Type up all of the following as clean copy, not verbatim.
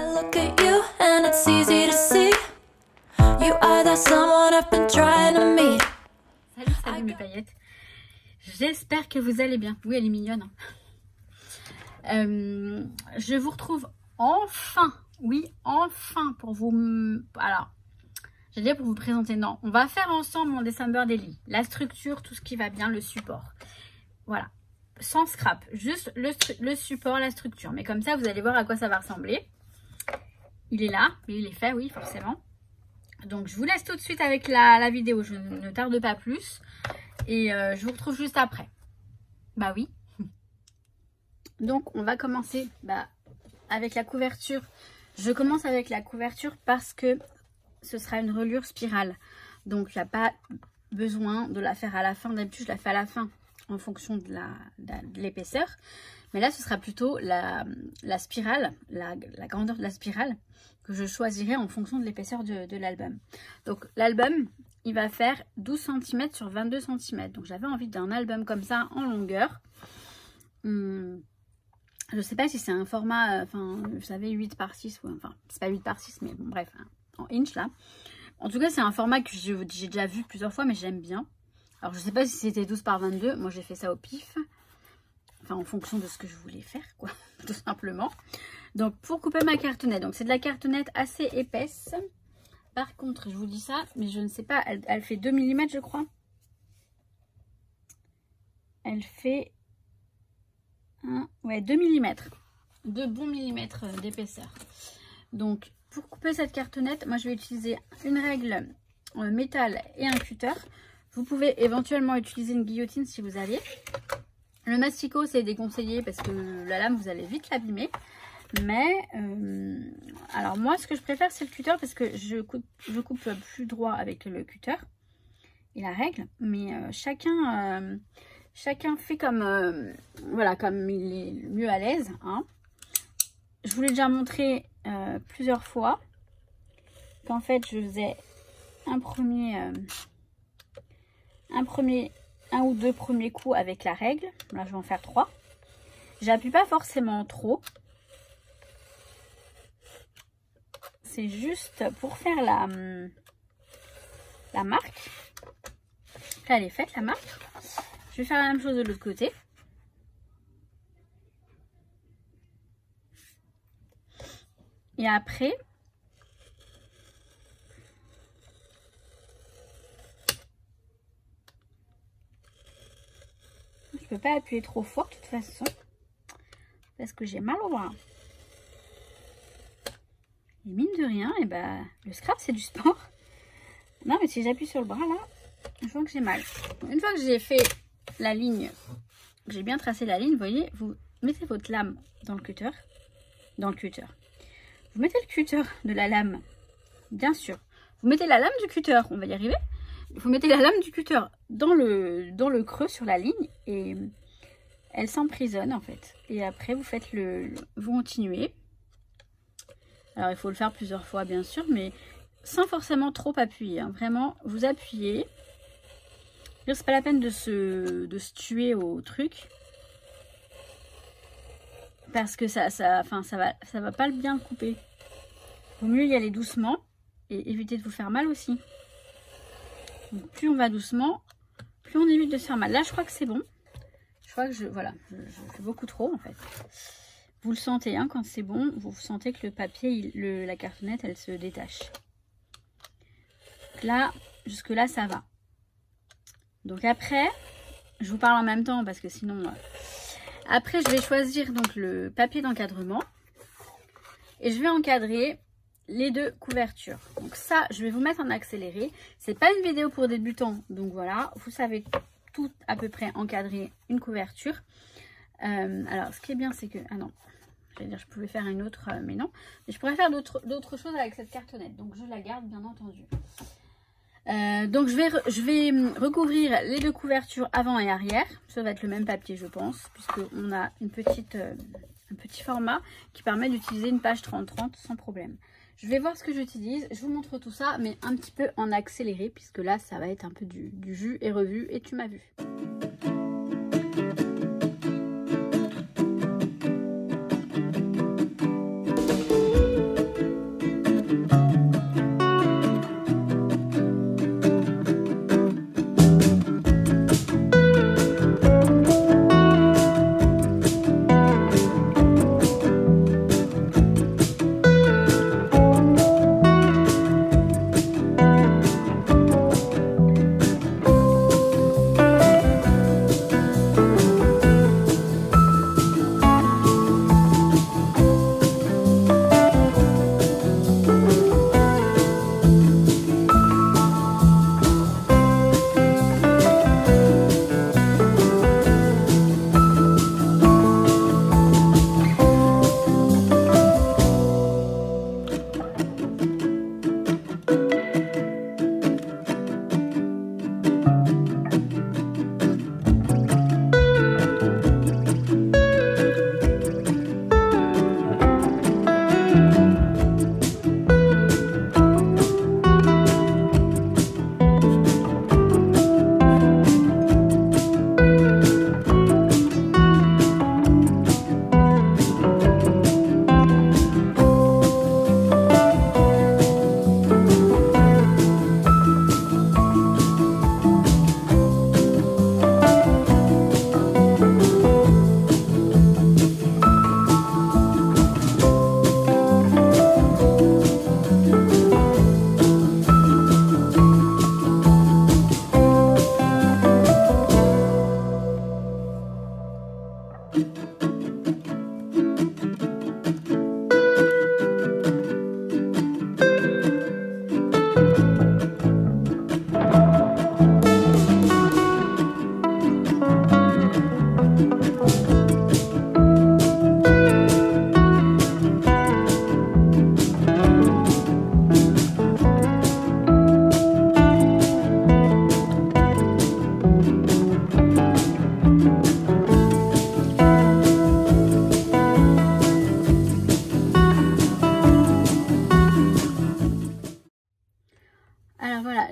I look at you and it's easy to see. You are that someone I've been trying to meet. Salut mes paillettes. J'espère que vous allez bien. Oui, elle est mignonne. Je vous retrouve enfin. Oui, enfin pour vous... Alors, j'allais dire pour vous présenter. Non, on va faire ensemble mon December Daily. La structure, tout ce qui va bien, le support. Voilà. Sans scrap. Juste le support, la structure. Mais comme ça, vous allez voir à quoi ça va ressembler. Il est là. Il est fait, oui, forcément. Donc, je vous laisse tout de suite avec la vidéo. Je ne tarde pas plus. Et je vous retrouve juste après. Bah oui. Donc, on va commencer avec la couverture. Je commence avec la couverture parce que ce sera une reliure spirale. Donc, il n'y a pas besoin de la faire à la fin. D'habitude, je la fais à la fin en fonction de l'épaisseur. Mais là, ce sera plutôt la spirale, la grandeur de la spirale que je choisirai en fonction de l'épaisseur de l'album. Donc, l'album, il va faire 12 cm sur 22 cm. Donc, j'avais envie d'un album comme ça en longueur. Je ne sais pas si c'est un format, vous savez, 8 par 6. Enfin, c'est pas 8 par 6, mais bon, bref, en inch là. En tout cas, c'est un format que j'ai déjà vu plusieurs fois, mais j'aime bien. Alors, je ne sais pas si c'était 12 par 22. Moi, j'ai fait ça au pif. Enfin, en fonction de ce que je voulais faire, quoi, tout simplement. Donc, pour couper ma cartonnette. Donc, c'est de la cartonnette assez épaisse. Par contre, je vous dis ça, mais je ne sais pas. Elle fait 2 mm, je crois. Elle fait... ouais, 2 mm. 2 bons millimètres d'épaisseur. Donc, pour couper cette cartonnette, moi, je vais utiliser une règle en métal et un cutter. Vous pouvez éventuellement utiliser une guillotine si vous avez. Le masticot, c'est déconseillé parce que la lame, vous allez vite l'abîmer. Mais, alors moi, ce que je préfère, c'est le cutter parce que je coupe plus droit avec le cutter et la règle. Mais chacun fait comme, voilà, comme il est mieux à l'aise. Hein. Je vous l'ai déjà montré plusieurs fois qu'en fait, je faisais un ou deux premiers coups avec la règle. Là, je vais en faire 3. J'appuie pas forcément trop. C'est juste pour faire la marque. Là, elle est faite, la marque. Je vais faire la même chose de l'autre côté. Et après... je peux pas appuyer trop fort de toute façon parce que j'ai mal au bras. Et mine de rien, et le scrap c'est du sport. Non mais si j'appuie sur le bras là, je vois que j'ai mal. Une fois que j'ai fait la ligne, que j'ai bien tracé la ligne, vous voyez, vous mettez votre lame dans le cutter. Vous mettez le cutter de la lame, bien sûr. Vous mettez la lame du cutter, on va y arriver. Vous mettez la lame du cutter dans le creux sur la ligne et elle s'emprisonne en fait. Et après vous faites vous continuez. Alors il faut le faire plusieurs fois bien sûr, mais sans forcément trop appuyer. Hein. Vraiment, vous appuyez. C'est pas la peine de se tuer au truc. Parce que ça va pas bien le couper. Vaut mieux y aller doucement et éviter de vous faire mal aussi. Donc, plus on va doucement, plus on évite de se faire mal. Là, je crois que c'est bon. Je crois que je fais beaucoup trop en fait. Vous le sentez, hein, quand c'est bon, vous sentez que le papier, la cartonnette, elle se détache. Donc là, jusque là, ça va. Donc après, je vous parle en même temps parce que sinon... Après, je vais choisir donc le papier d'encadrement. Et je vais encadrer les deux couvertures. Donc ça, je vais vous mettre en accéléré. C'est pas une vidéo pour débutants. Donc voilà, vous savez tout à peu près encadrer une couverture. Alors, ce qui est bien, c'est que... Ah non, j'allais dire je pouvais faire une autre, mais non. Mais je pourrais faire d'autres choses avec cette cartonnette. Donc je la garde, bien entendu. Donc je vais recouvrir les deux couvertures avant et arrière. Ça va être le même papier, je pense, puisqu'on a un petit format qui permet d'utiliser une page 30-30 sans problème. Je vais voir ce que j'utilise, je vous montre tout ça, mais un petit peu en accéléré, puisque là, ça va être un peu du vu et revu, et tu m'as vu.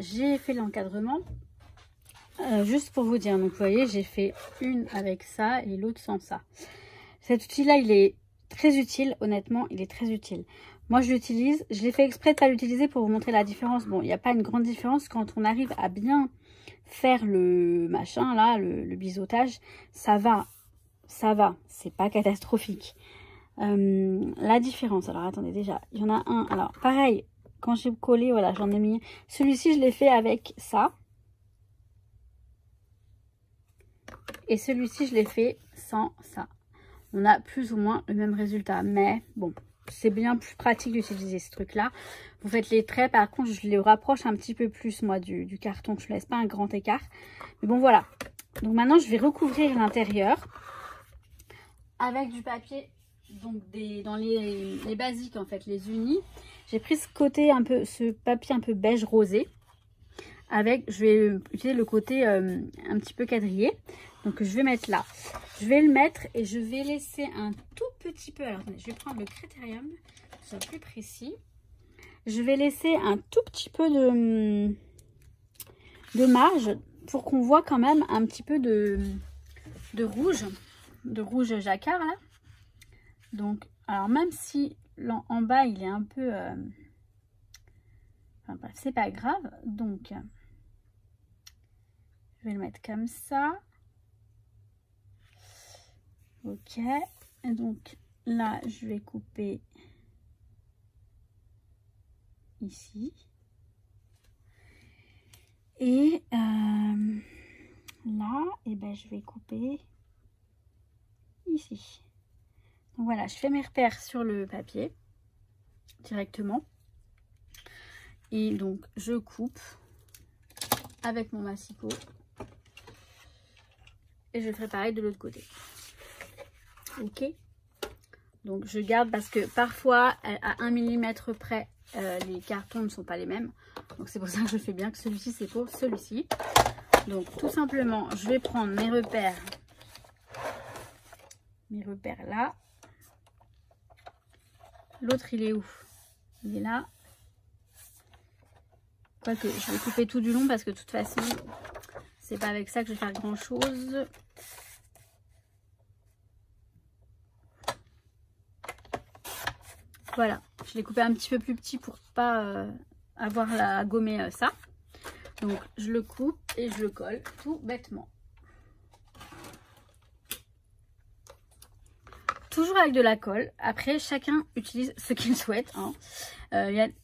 J'ai fait l'encadrement juste pour vous dire. Donc vous voyez, j'ai fait une avec ça et l'autre sans ça. Cet outil là, il est très utile. Honnêtement, il est très utile. Moi je l'utilise, je l'ai fait exprès de pas l'utiliser pour vous montrer la différence. Bon, il n'y a pas une grande différence quand on arrive à bien faire le machin là, le biseautage. Ça va, c'est pas catastrophique. La différence, alors attendez, déjà il y en a un, alors pareil, quand j'ai collé, voilà, j'en ai mis. Celui-ci, je l'ai fait avec ça. Et celui-ci, je l'ai fait sans ça. On a plus ou moins le même résultat. Mais bon, c'est bien plus pratique d'utiliser ce truc-là. Vous faites les traits. Par contre, je les rapproche un petit peu plus, moi, du carton. Je ne laisse pas un grand écart. Mais bon, voilà. Donc maintenant, je vais recouvrir l'intérieur avec du papier. Donc dans les basiques, en fait, les unis. J'ai pris ce côté un peu, ce papier un peu beige rosé. Avec, je vais utiliser le côté un petit peu quadrillé. Donc je vais mettre là. Je vais le mettre et je vais laisser un tout petit peu. Alors attendez, je vais prendre le critérium, pour que ce soit plus précis. Je vais laisser un tout petit peu de marge pour qu'on voit quand même un petit peu de rouge jacquard là. Donc, alors même si en bas il est un peu enfin bref, c'est pas grave. Donc je vais le mettre comme ça. Ok, et donc là je vais couper ici et là et ben je vais couper ici. Donc voilà, je fais mes repères sur le papier directement. Et donc, je coupe avec mon massicot. Et je ferai pareil de l'autre côté. Ok. Donc, je garde parce que parfois, à 1 mm près, les cartons ne sont pas les mêmes. Donc, c'est pour ça que je fais bien que celui-ci, c'est pour celui-ci. Donc, tout simplement, je vais prendre mes repères. Mes repères là. L'autre, il est où? Il est là. Quoique, je vais couper tout du long parce que de toute façon, c'est pas avec ça que je vais faire grand chose. Voilà, je l'ai coupé un petit peu plus petit pour pas avoir à gommer ça. Donc, je le coupe et je le colle tout bêtement. Toujours avec de la colle. Après, chacun utilise ce qu'il souhaite. Hein.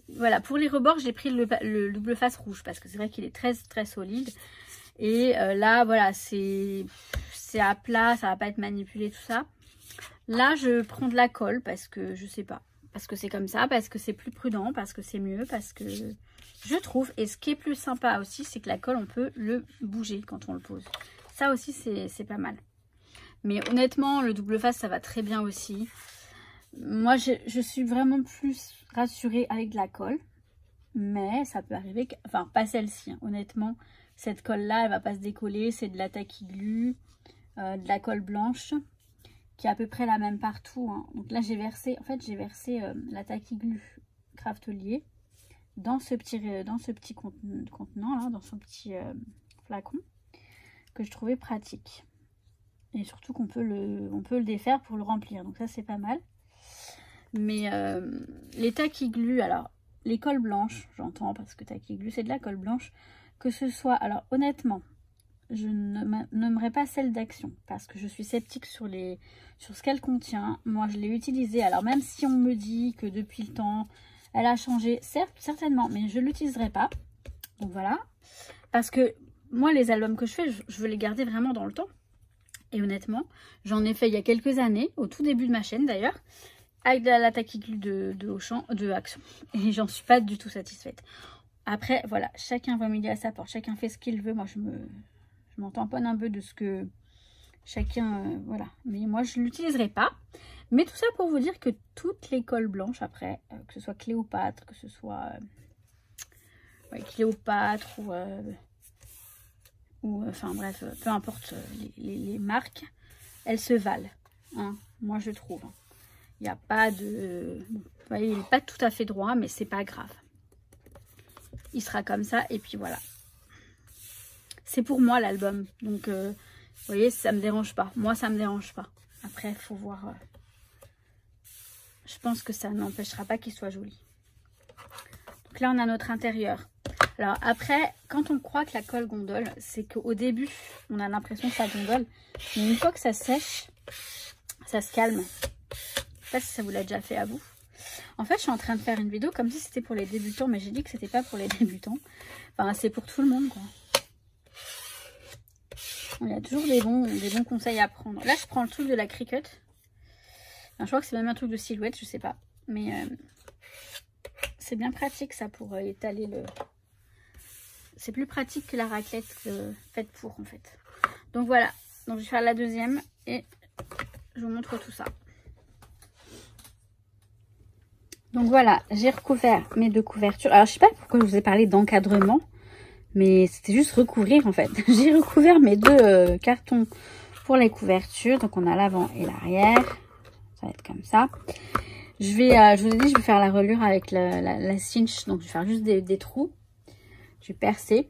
Voilà, pour les rebords, j'ai pris le double face rouge parce que c'est vrai qu'il est très très solide. Et là, voilà, c'est à plat, ça va pas être manipulé, tout ça. Là, je prends de la colle parce que je sais pas. Parce que c'est comme ça, parce que c'est plus prudent, parce que c'est mieux, parce que je trouve. Et ce qui est plus sympa aussi, c'est que la colle, on peut le bouger quand on le pose. Ça aussi, c'est pas mal. Mais honnêtement, le double face, ça va très bien aussi. Moi, je suis vraiment plus rassurée avec de la colle. Mais ça peut arriver, enfin, pas celle-ci. Hein. Honnêtement, cette colle-là, elle va pas se décoller. C'est de la Tacky Glue, de la colle blanche, qui est à peu près la même partout. Hein. Donc là, j'ai versé, en fait, j'ai versé la Tacky Glue Craftelier dans ce petit contenant, là, dans son petit flacon, que je trouvais pratique. Et surtout qu'on peut le défaire pour le remplir. Donc ça, c'est pas mal. Mais les Tacky Glue, alors, les colles blanches, j'entends, parce que Tacky Glue, c'est de la colle blanche. Que ce soit, alors honnêtement, je ne nommerai pas celle d'Action. Parce que je suis sceptique sur ce qu'elle contient. Moi, je l'ai utilisée. Alors, même si on me dit que depuis le temps, elle a changé, certes, certainement. Mais je ne l'utiliserai pas. Donc voilà. Parce que moi, les albums que je fais, je veux les garder vraiment dans le temps. Et honnêtement, j'en ai fait il y a quelques années, au tout début de ma chaîne d'ailleurs, avec de la tachyglue de Auchan, de Action. Et j'en suis pas du tout satisfaite. Après, voilà, chacun va midi à sa porte, chacun fait ce qu'il veut. Moi, je m'en tamponne un peu de ce que chacun... voilà, mais moi, je ne l'utiliserai pas. Mais tout ça pour vous dire que toutes les colles blanches, après, que ce soit Cléopâtre, que ce soit... Cléopâtre ou enfin bref, peu importe les marques, elles se valent. Hein, moi, je trouve. Il n'y a pas de... Bon, vous voyez, il n'est pas tout à fait droit, mais c'est pas grave. Il sera comme ça, et puis voilà. C'est pour moi, l'album. Donc, vous voyez, ça me dérange pas. Moi, ça me dérange pas. Après, il faut voir... Je pense que ça n'empêchera pas qu'il soit joli. Donc là, on a notre intérieur. Alors après, quand on croit que la colle gondole, c'est qu'au début, on a l'impression que ça gondole. Mais une fois que ça sèche, ça se calme. Je sais pas si ça vous l'a déjà fait à vous. En fait, je suis en train de faire une vidéo comme si c'était pour les débutants, mais j'ai dit que c'était pas pour les débutants. Enfin, c'est pour tout le monde, quoi. Il y a toujours des bons conseils à prendre. Là, je prends le truc de la Cricut. Enfin, je crois que c'est même un truc de silhouette, je sais pas. Mais c'est bien pratique, ça, pour étaler le... C'est plus pratique que la raclette faite pour, en fait. Donc voilà. Donc je vais faire la deuxième et je vous montre tout ça. Donc voilà, j'ai recouvert mes deux couvertures. Alors je sais pas pourquoi je vous ai parlé d'encadrement, mais c'était juste recouvrir en fait. J'ai recouvert mes deux cartons pour les couvertures. Donc on a l'avant et l'arrière. Ça va être comme ça. Je vous ai dit, je vais faire la reliure avec la cinch. Donc je vais faire juste des trous. Je vais percer.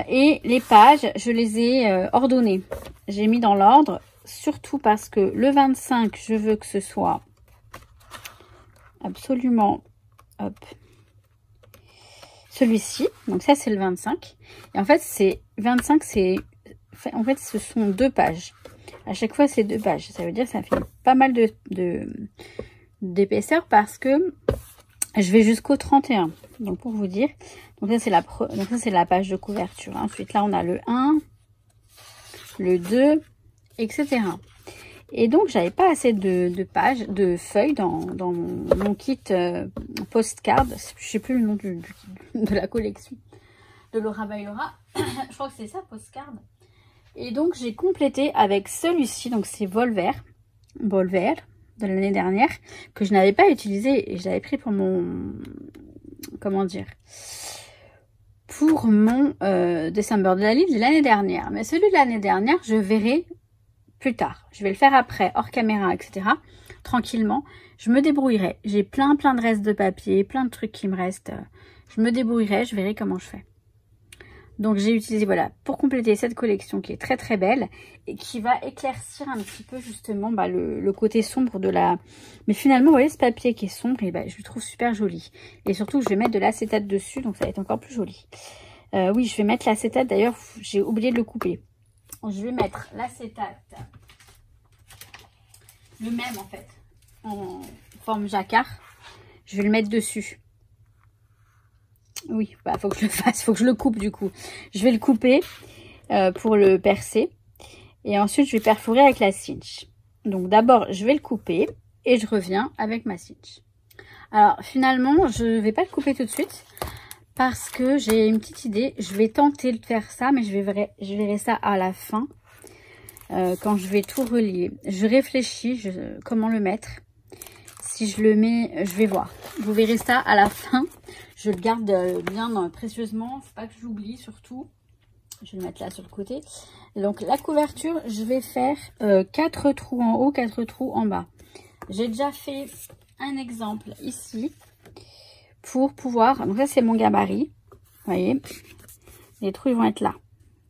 Et les pages, je les ai ordonnées. J'ai mis dans l'ordre, surtout parce que le 25, je veux que ce soit absolument, hop, celui-ci. Donc ça, c'est le 25. Et en fait, c'est 25, en fait, ce sont 2 pages. À chaque fois, c'est 2 pages. Ça veut dire que ça fait pas mal d'épaisseur parce que je vais jusqu'au 31. Donc, pour vous dire. Donc, ça, c'est la page de couverture. Ensuite, là, on a le 1, le 2, etc. Et donc, j'avais pas assez de pages, de feuilles dans mon kit postcard. Je sais plus le nom de la collection de Laura by Laura. Je crois que c'est ça, postcard. Et donc, j'ai complété avec celui-ci. Donc, c'est Volver de l'année dernière, que je n'avais pas utilisé. Et je l'avais pris pour mon... Comment dire, pour mon December Daily de l'année dernière. Mais celui de l'année dernière, je verrai plus tard. Je vais le faire après, hors caméra, etc. Tranquillement. Je me débrouillerai. J'ai plein de restes de papier, plein de trucs qui me restent. Je me débrouillerai, je verrai comment je fais. Donc j'ai utilisé, voilà, pour compléter cette collection qui est très belle et qui va éclaircir un petit peu justement le côté sombre de la... Mais finalement, vous voyez ce papier qui est sombre, et je le trouve super joli. Et surtout, je vais mettre de l'acétate dessus, donc ça va être encore plus joli. Oui, je vais mettre l'acétate, d'ailleurs, j'ai oublié de le couper. Je vais mettre l'acétate, le même en fait, en forme jacquard. Je vais le mettre dessus. Oui, faut que je le fasse, faut que je le coupe du coup. Je vais le couper pour le percer. Et ensuite, je vais perforer avec la cinch. Donc d'abord, je vais le couper et je reviens avec ma cinch. Alors finalement, je ne vais pas le couper tout de suite parce que j'ai une petite idée. Je vais tenter de faire ça, mais je verrai ça à la fin quand je vais tout relier. Je réfléchis comment le mettre. Si je le mets, je vais voir. Vous verrez ça à la fin. Je le garde bien précieusement. Faut pas que j'oublie surtout. Je vais le mettre là sur le côté. Et donc la couverture, je vais faire 4 trous en haut, 4 trous en bas. J'ai déjà fait un exemple ici pour pouvoir... Donc ça c'est mon gabarit. Vous voyez, les trous ils vont être là.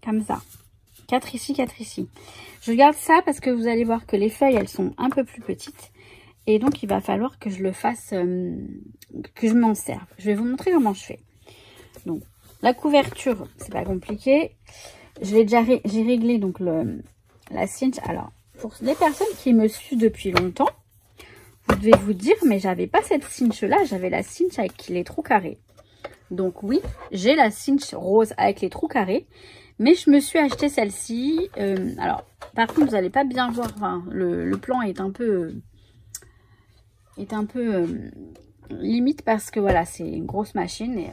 Comme ça. 4 ici, 4 ici. Je garde ça parce que vous allez voir que les feuilles elles sont un peu plus petites. Et donc, il va falloir que je le fasse, que je m'en serve. Je vais vous montrer comment je fais. Donc, la couverture, c'est pas compliqué. J'ai réglé donc la cinch. Alors, pour les personnes qui me suivent depuis longtemps, vous devez vous dire, mais j'avais pas cette cinch-là. J'avais la cinch avec les trous carrés. Donc oui, j'ai la cinch rose avec les trous carrés. Mais je me suis acheté celle-ci. Alors, par contre, vous n'allez pas bien voir. Enfin, le plan est un peu... limite parce que voilà, c'est une grosse machine. Et,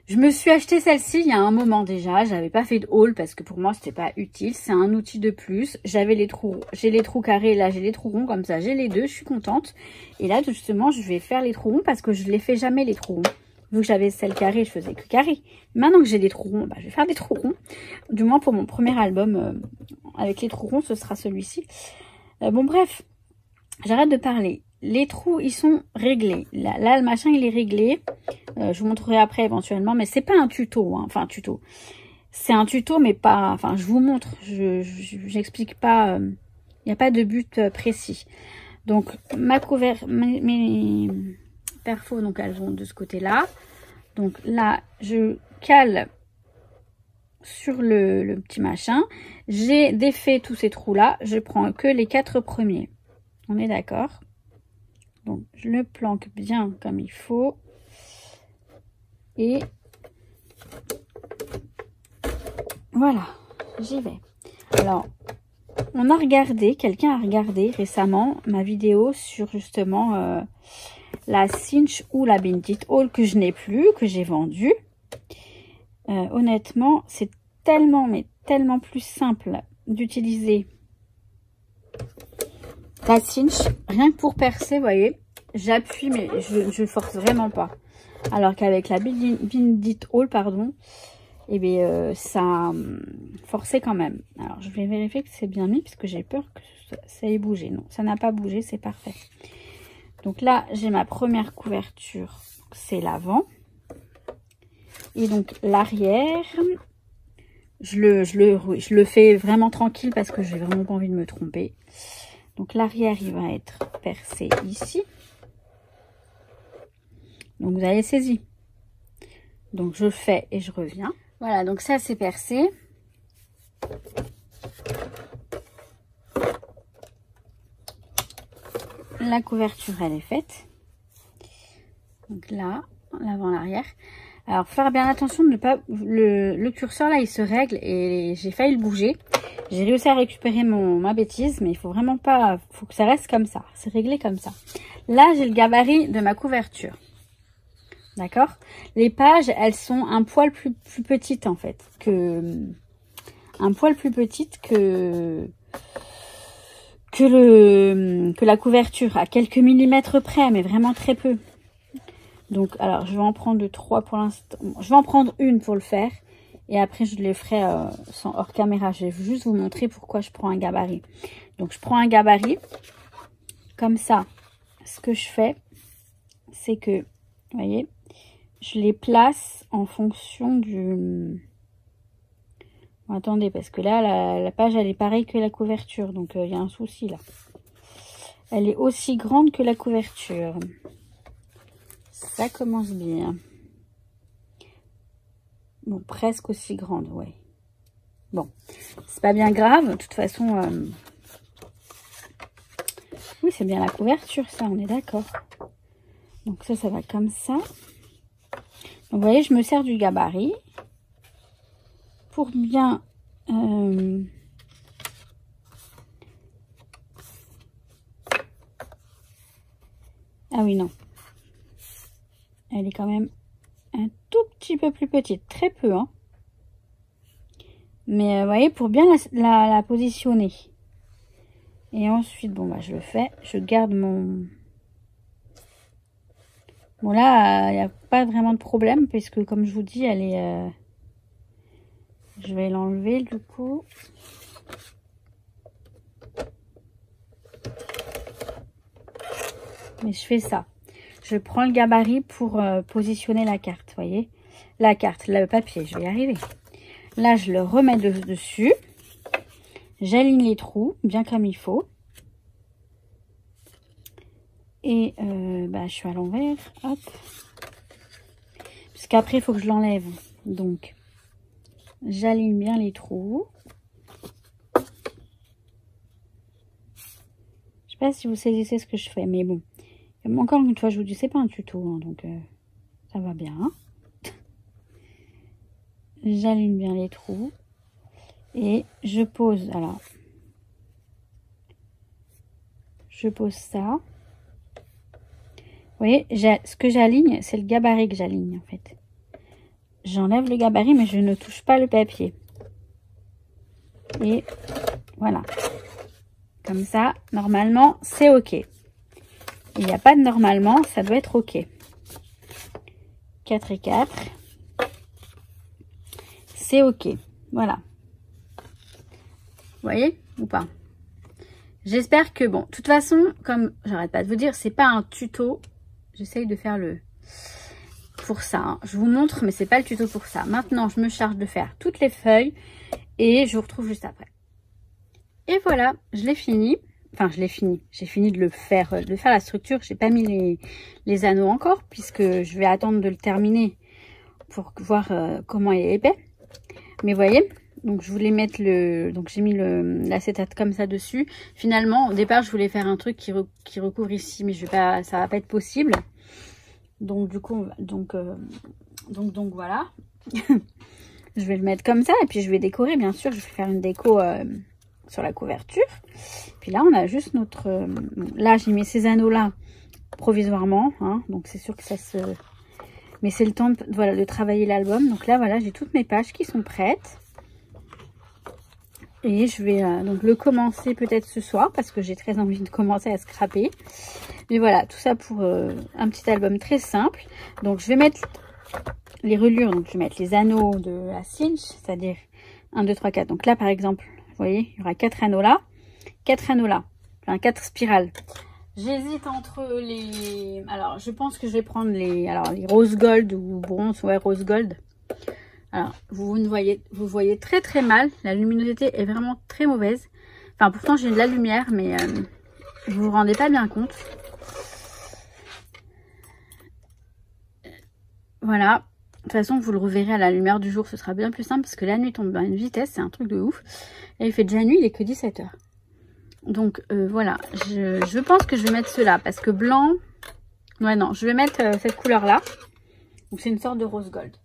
je me suis acheté celle-ci il y a un moment déjà. J'avais pas fait de haul parce que pour moi, c'était pas utile. C'est un outil de plus. J'avais les trous... J'ai les trous carrés. Là, j'ai les trous ronds. Comme ça, j'ai les deux. Je suis contente. Et là, justement, je vais faire les trous ronds parce que je les fais jamais, les trous ronds. Vu que j'avais celle carrée, je faisais que carré. Maintenant que j'ai des trous ronds, bah, je vais faire des trous ronds. Du moins pour mon premier album avec les trous ronds, ce sera celui-ci. Bon bref, j'arrête de parler. Les trous, ils sont réglés. Là, le machin, il est réglé. Je vous montrerai après éventuellement, mais c'est pas un tuto. Hein. Enfin, tuto. C'est un tuto, mais pas... Enfin, je vous montre. J'explique pas. Il n'y a pas de but précis. Donc, ma couverture... Mes perfos, donc elles vont de ce côté-là. Donc là, je cale sur le petit machin. J'ai défait tous ces trous-là. Je prends que les 4 premiers. On est d'accord? Donc, je le planque bien comme il faut. Et voilà, j'y vais. Alors, on a regardé, quelqu'un a regardé récemment ma vidéo sur justement... la cinch ou la Bindit Haul que je n'ai plus, que j'ai vendue. Honnêtement, c'est tellement, mais tellement plus simple d'utiliser la cinch. Rien que pour percer, vous voyez, j'appuie, mais je force vraiment pas. Alors qu'avec la Bindit Haul, pardon, et bien ça forçait quand même. Alors, je vais vérifier que c'est bien mis, parce que j'ai peur que ça ait bougé. Non, ça n'a pas bougé, c'est parfait. Donc là, j'ai ma première couverture, c'est l'avant. Et donc l'arrière, je le fais vraiment tranquille parce que j'ai vraiment pas envie de me tromper. Donc l'arrière, il va être percé ici. Donc vous avez saisi. Donc je fais et je reviens. Voilà, donc ça c'est percé. La couverture, elle est faite. Donc là, l'avant, l'arrière. Alors, faire bien attention de ne pas... Le curseur, là, il se règle et j'ai failli le bouger. J'ai réussi à récupérer ma bêtise, mais il faut vraiment pas... Il faut que ça reste comme ça. C'est réglé comme ça. Là, j'ai le gabarit de ma couverture. D'accord? Les pages, elles sont un poil plus petites, en fait. Un poil plus petites que la couverture, à quelques millimètres près, mais vraiment très peu. Donc, alors, je vais en prendre 3 pour l'instant. Je vais en prendre une pour le faire. Et après, je les ferai sans hors caméra. Je vais juste vous montrer pourquoi je prends un gabarit. Donc, je prends un gabarit. Comme ça, ce que je fais, c'est que, vous voyez, je les place en fonction du... Bon, attendez, parce que là, la page, elle est pareille que la couverture. Donc, il y a un souci, là. Elle est aussi grande que la couverture. Ça commence bien. Bon, presque aussi grande, ouais. Bon, c'est pas bien grave. De toute façon, oui, c'est bien la couverture, ça, on est d'accord. Donc ça va comme ça. Donc, vous voyez, je me sers du gabarit pour bien... Ah oui, non. Elle est quand même un tout petit peu plus petite. Très peu, hein. Mais vous voyez, pour bien la positionner. Et ensuite, bon, bah, je le fais. Je garde mon... Bon, là, il n'y a pas vraiment de problème. Puisque, comme je vous dis, elle est... Je vais l'enlever, du coup. Mais je fais ça. Je prends le gabarit pour positionner la carte, vous voyez. La carte, le papier, je vais y arriver. Là, je le remets dessus. J'aligne les trous, bien comme il faut. Et bah, je suis à l'envers, hop. Parce qu'après, il faut que je l'enlève. Donc, j'aligne bien les trous. Je sais pas si vous saisissez ce que je fais, mais bon. Encore une fois, je vous dis, c'est pas un tuto, hein, donc ça va bien. j'aligne bien les trous et je pose. Alors, je pose ça. Vous voyez, ce que j'aligne, c'est le gabarit que j'aligne en fait. J'enlève le gabarit, mais je ne touche pas le papier. Et voilà. Comme ça, normalement, c'est OK. Il n'y a pas de normalement, ça doit être OK. 4 et 4. C'est OK. Voilà. Vous voyez ou pas? J'espère que, bon, de toute façon, comme j'arrête pas de vous dire, c'est pas un tuto. J'essaye de faire le... pour ça. Hein. Je vous montre, mais c'est pas le tuto pour ça. Maintenant, je me charge de faire toutes les feuilles et je vous retrouve juste après. Et voilà, je l'ai fini. Enfin, je l'ai fini. J'ai fini de faire la structure. J'ai pas mis les anneaux encore puisque je vais attendre de le terminer pour voir comment il est épais. Mais vous voyez, donc je voulais mettre donc j'ai mis l'acétate comme ça dessus. Finalement, au départ, je voulais faire un truc qui recouvre ici, mais ça va pas être possible. Donc du coup, donc voilà. Je vais le mettre comme ça et puis je vais décorer. Bien sûr, je vais faire une déco sur la couverture. Puis là, on a juste notre... là, j'ai mis ces anneaux-là provisoirement. Hein, donc c'est sûr que ça se... Mais c'est le temps de travailler l'album. Donc là, voilà, j'ai toutes mes pages qui sont prêtes. Et je vais donc le commencer peut-être ce soir parce que j'ai très envie de commencer à scraper. Mais voilà, tout ça pour un petit album très simple. Donc je vais mettre les reliures. Donc je vais mettre les anneaux de la cinch, c'est-à-dire 1, 2, 3, 4. Donc là, par exemple, vous voyez, il y aura 4 anneaux là, 4 anneaux là. Enfin, 4 spirales. J'hésite entre les... Alors, je pense que je vais prendre les rose gold ou bronze, ouais, rose gold. Alors, vous voyez très très mal. La luminosité est vraiment très mauvaise. Enfin, pourtant, j'ai de la lumière, mais vous vous rendez pas bien compte. Voilà. De toute façon, vous le reverrez à la lumière du jour. Ce sera bien plus simple parce que la nuit tombe à une vitesse. C'est un truc de ouf. Et il fait déjà nuit, il est que 17 h. Donc voilà, je pense que je vais mettre cela parce que blanc, ouais non, je vais mettre cette couleur là, donc c'est une sorte de rose gold.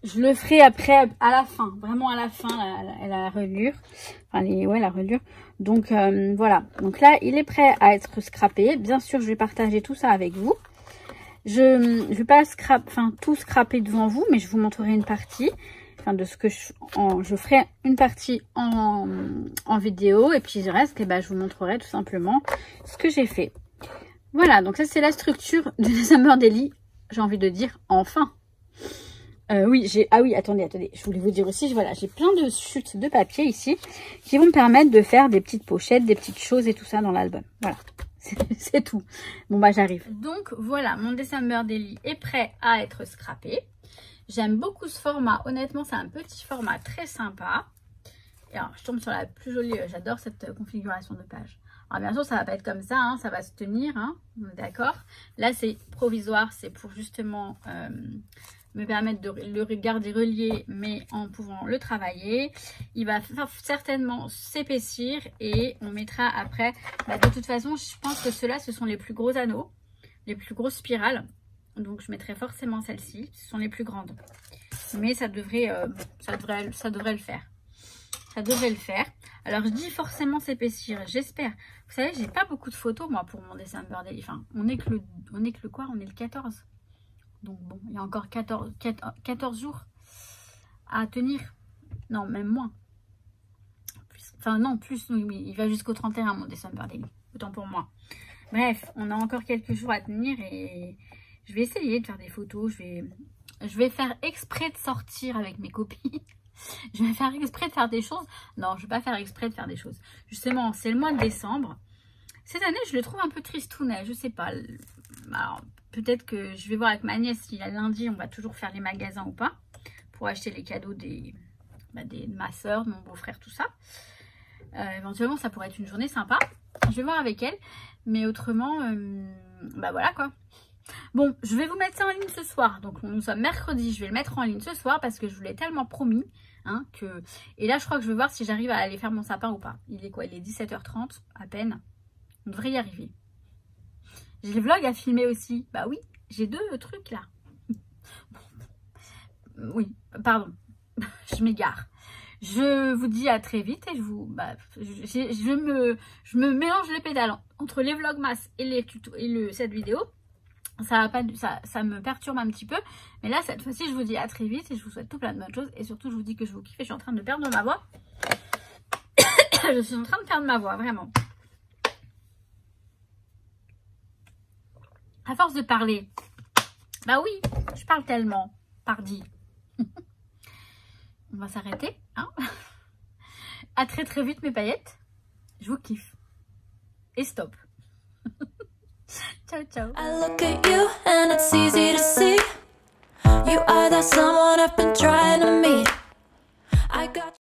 Je le ferai après à la fin, vraiment à la fin, la reliure, enfin la reliure. Donc voilà, donc là il est prêt à être scrappé. Bien sûr, je vais partager tout ça avec vous. Je vais pas tout scraper devant vous, mais je vous montrerai une partie. Enfin, de ce que je ferai une partie en vidéo et puis le reste, je vous montrerai tout simplement ce que j'ai fait. Voilà, donc ça c'est la structure de December Daily. J'ai envie de dire enfin. Oui, attendez, je voulais vous dire aussi, voilà, j'ai plein de chutes de papier ici qui vont me permettre de faire des petites pochettes, des petites choses et tout ça dans l'album. Voilà, c'est tout. Bon j'arrive. Donc voilà, mon December Daily est prêt à être scrappé. J'aime beaucoup ce format. Honnêtement, c'est un petit format très sympa. Et alors, je tombe sur la plus jolie. J'adore cette configuration de page. Alors, bien sûr, ça va pas être comme ça. Hein, ça va se tenir. Hein, d'accord. Là, c'est provisoire. C'est pour justement me permettre de le garder relié, mais en pouvant le travailler. Il va certainement s'épaissir. Et on mettra après. De toute façon, je pense que ceux-là, ce sont les plus gros anneaux. Les plus grosses spirales. Donc je mettrai forcément celle-ci, ce sont les plus grandes. Mais ça devrait le faire. Ça devrait le faire. Alors je dis forcément s'épaissir, j'espère. Vous savez, j'ai pas beaucoup de photos moi pour mon December Daily. Enfin, on est que le 14. Donc bon, il y a encore 14 jours à tenir. Non, même moins. Enfin non, plus, oui, il va jusqu'au 31 mon December Daily. Autant pour moi. Bref, on a encore quelques jours à tenir et... je vais essayer de faire des photos. Je vais faire exprès de sortir avec mes copines. Je vais faire exprès de faire des choses. Non, je ne vais pas faire exprès de faire des choses. Justement, c'est le mois de décembre. Cette année, je le trouve un peu tristounet. Je sais pas. Alors, peut-être que je vais voir avec ma nièce si lundi, on va toujours faire les magasins ou pas. Pour acheter les cadeaux de ma soeur, de mon beau-frère, tout ça. Éventuellement, ça pourrait être une journée sympa. Je vais voir avec elle. Mais autrement, voilà quoi. Bon, je vais vous mettre ça en ligne ce soir. Donc, nous sommes mercredi. Je vais le mettre en ligne ce soir parce que je vous l'ai tellement promis. Hein, Et là, je crois que je vais voir si j'arrive à aller faire mon sapin ou pas. Il est quoi? Il est 17 h 30 à peine. On devrait y arriver. J'ai le vlog à filmer aussi. Bah oui, j'ai 2 trucs là. oui, pardon, je m'égare. Je vous dis à très vite et je me mélange les pédales entre les vlogmas et les tutos et cette vidéo. Ça me perturbe un petit peu. Mais là, cette fois-ci, je vous dis à très vite et je vous souhaite tout plein de bonnes choses. Et surtout, je vous dis que je vous kiffe et je suis en train de perdre ma voix. Je suis en train de perdre ma voix, vraiment. À force de parler. Bah oui, je parle tellement. Pardi. On va s'arrêter. Hein, à très très vite mes paillettes. Je vous kiffe. Et stop. Ciao ciao. I look at you and it's easy to see. You are that someone I've been trying to meet. I got